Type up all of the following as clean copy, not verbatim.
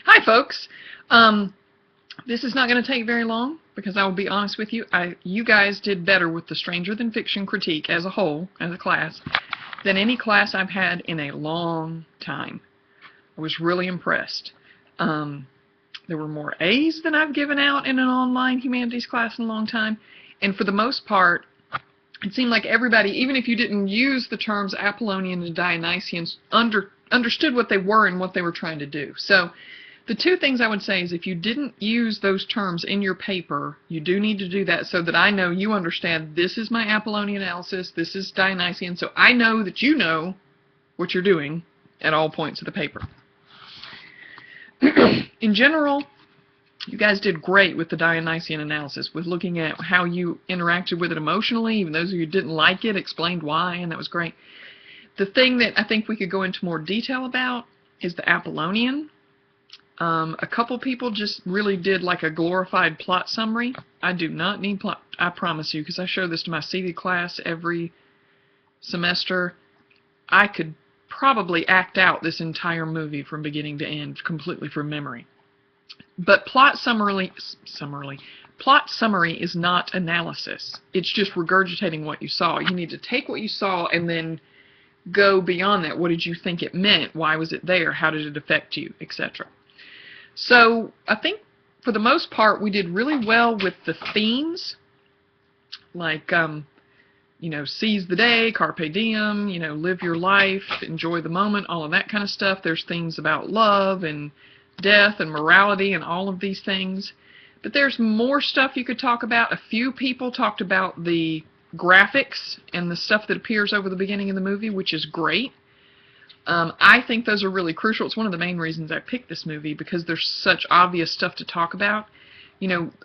Hi, folks. This is not going to take very long because I will be honest with you. You guys did better with the Stranger Than Fiction critique as a whole, as a class, than any class I've had in a long time. I was really impressed. There were more A's than I've given out in an online humanities class in a long time. And for the most part, it seemed like everybody, even if you didn't use the terms Apollonian and Dionysian, understood what they were and what they were trying to do. So the two things I would say is if you didn't use those terms in your paper, you do need to do that so that I know you understand this is my Apollonian analysis, this is Dionysian, so I know that you know what you're doing at all points of the paper. In general, you guys did great with the Dionysian analysis, with looking at how you interacted with it emotionally. Even those of you who didn't like it explained why, and that was great. The thing that I think we could go into more detail about is the Apollonian. A couple people just really did like a glorified plot summary. I do not need plot, I promise you, because I show this to my CV class every semester. I could probably act out this entire movie from beginning to end completely from memory. But plot summary is not analysis. It's just regurgitating what you saw. You need to take what you saw and then go beyond that. What did you think it meant? Why was it there? How did it affect you? Etc. So I think for the most part we did really well with the themes, like seize the day, carpe diem, live your life, enjoy the moment, all of that kind of stuff. There's things about love and death and morality and all of these things. But there's more stuff you could talk about. A few people talked about the graphics and the stuff that appears over the beginning of the movie, which is great. I think those are really crucial. It's one of the main reasons I picked this movie, because there's such obvious stuff to talk about.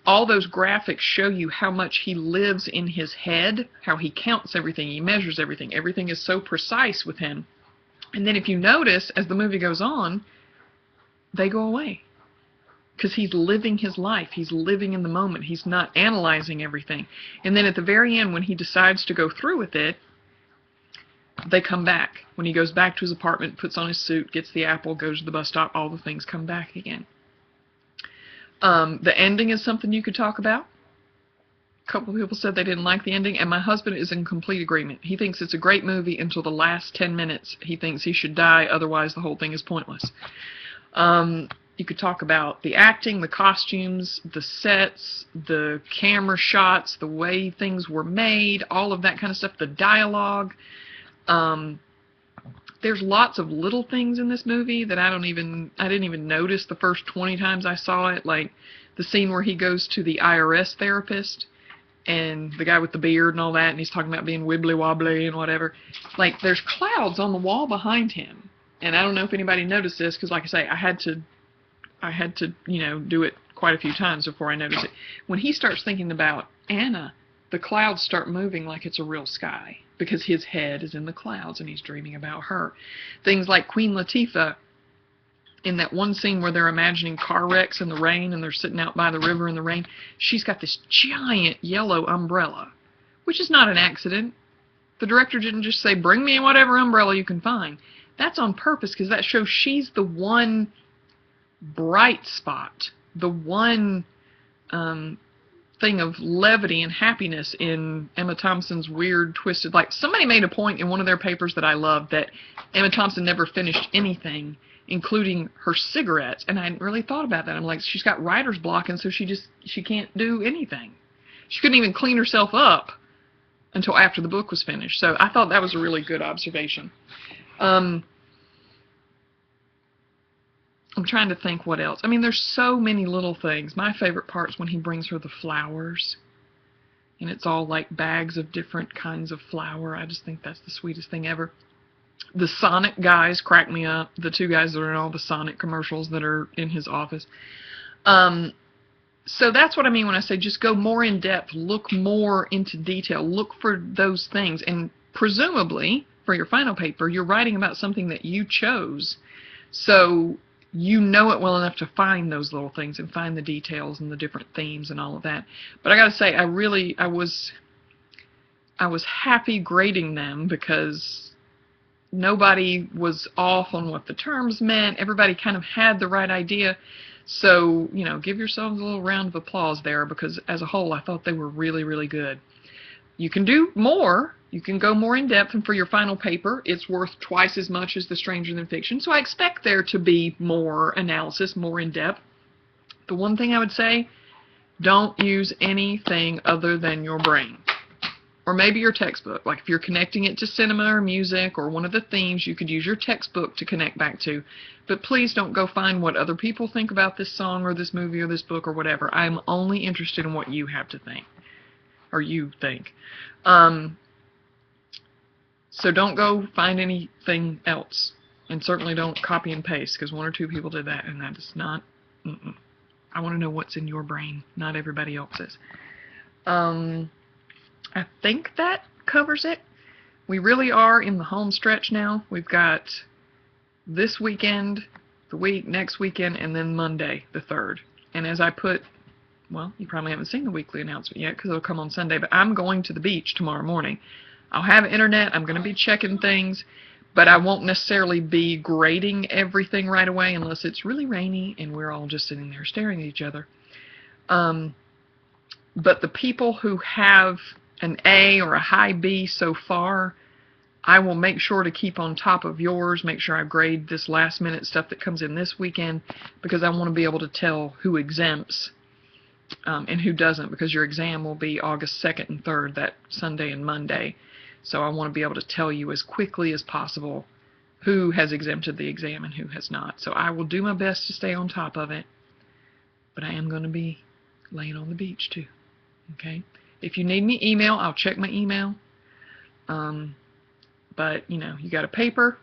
All those graphics show you how much he lives in his head, how he counts everything, he measures everything. Everything is so precise with him. And then if you notice, as the movie goes on, they go away. Because he's living his life. He's living in the moment. He's not analyzing everything. And then at the very end, when he decides to go through with it, they come back. When he goes back to his apartment, puts on his suit, gets the apple, goes to the bus stop, all the things come back again. The ending is something you could talk about. A couple of people said they didn't like the ending, and my husband is in complete agreement. He thinks it's a great movie until the last 10 minutes. He thinks he should die, otherwise the whole thing is pointless. You could talk about the acting, the costumes, the sets, the camera shots, the way things were made, all of that kind of stuff, the dialogue. There's lots of little things in this movie that I didn't even notice the first 20 times I saw it, like the scene where he goes to the IRS therapist and the guy with the beard and all that, and he's talking about being wibbly wobbly and whatever. Like, there's clouds on the wall behind him, and I don't know if anybody noticed this, because like I say, I had to do it quite a few times before I noticed it. When he starts thinking about Anna, the clouds start moving like it's a real sky, because his head is in the clouds and he's dreaming about her. Things like Queen Latifah, in that one scene where they're imagining car wrecks in the rain and they're sitting out by the river in the rain, she's got this giant yellow umbrella, which is not an accident. The director didn't just say, bring me whatever umbrella you can find. That's on purpose, because that shows she's the one bright spot, the one thing of levity and happiness in Emma Thompson's weird, twisted, like, somebody made a point in one of their papers that I loved, that Emma Thompson never finished anything, including her cigarettes, and I hadn't really thought about that. I'm like, she's got writer's block, and so she can't do anything. She couldn't even clean herself up until after the book was finished. So I thought that was a really good observation. I'm trying to think what else. I mean, there's so many little things. My favorite part is when he brings her the flowers, and it's all like bags of different kinds of flour. I just think that's the sweetest thing ever. The Sonic guys crack me up. The two guys that are in all the Sonic commercials that are in his office. So that's what I mean when I say just go more in depth, look more into detail, look for those things. And presumably, for your final paper, you're writing about something that you chose. So you know it well enough to find those little things and find the details and the different themes and all of that. But I gotta say, I was happy grading them, because nobody was off on what the terms meant. Everybody kind of had the right idea. So, you know, give yourselves a little round of applause there, because as a whole, I thought they were really, really good. You can do more. You can go more in depth, and for your final paper, it's worth twice as much as the Stranger Than Fiction. So I expect there to be more analysis, more in depth. The one thing I would say, don't use anything other than your brain. Or maybe your textbook. Like if you're connecting it to cinema or music or one of the themes, you could use your textbook to connect back to. But please don't go find what other people think about this song or this movie or this book or whatever. I'm only interested in what you have to think. Or you think. So don't go find anything else. And certainly don't copy and paste, because one or two people did that, and that is not... I want to know what's in your brain, not everybody else's. I think that covers it. We really are in the home stretch now. We've got this weekend, the week, next weekend, and then Monday, the 3rd. And as I put, well, you probably haven't seen the weekly announcement yet because it'll come on Sunday, but I'm going to the beach tomorrow morning. I'll have internet. I'm going to be checking things, but I won't necessarily be grading everything right away unless it's really rainy and we're all just sitting there staring at each other. But the people who have an A or a high B so far, I will make sure to keep on top of yours, make sure I grade this last minute stuff that comes in this weekend, because I want to be able to tell who exempts and who doesn't, because your exam will be August 2nd and 3rd, that Sunday and Monday. So I want to be able to tell you as quickly as possible who has exempted the exam and who has not. So I will do my best to stay on top of it, but I am going to be laying on the beach too. Okay? If you need me, email. I'll check my email. But, you know, you got a paper,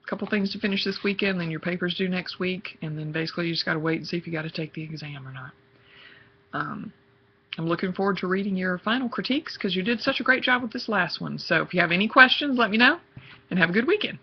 a couple things to finish this weekend, then your paper's due next week, and then basically you just got to wait and see if you got to take the exam or not. I'm looking forward to reading your final critiques, because you did such a great job with this last one. So if you have any questions, let me know, and have a good weekend.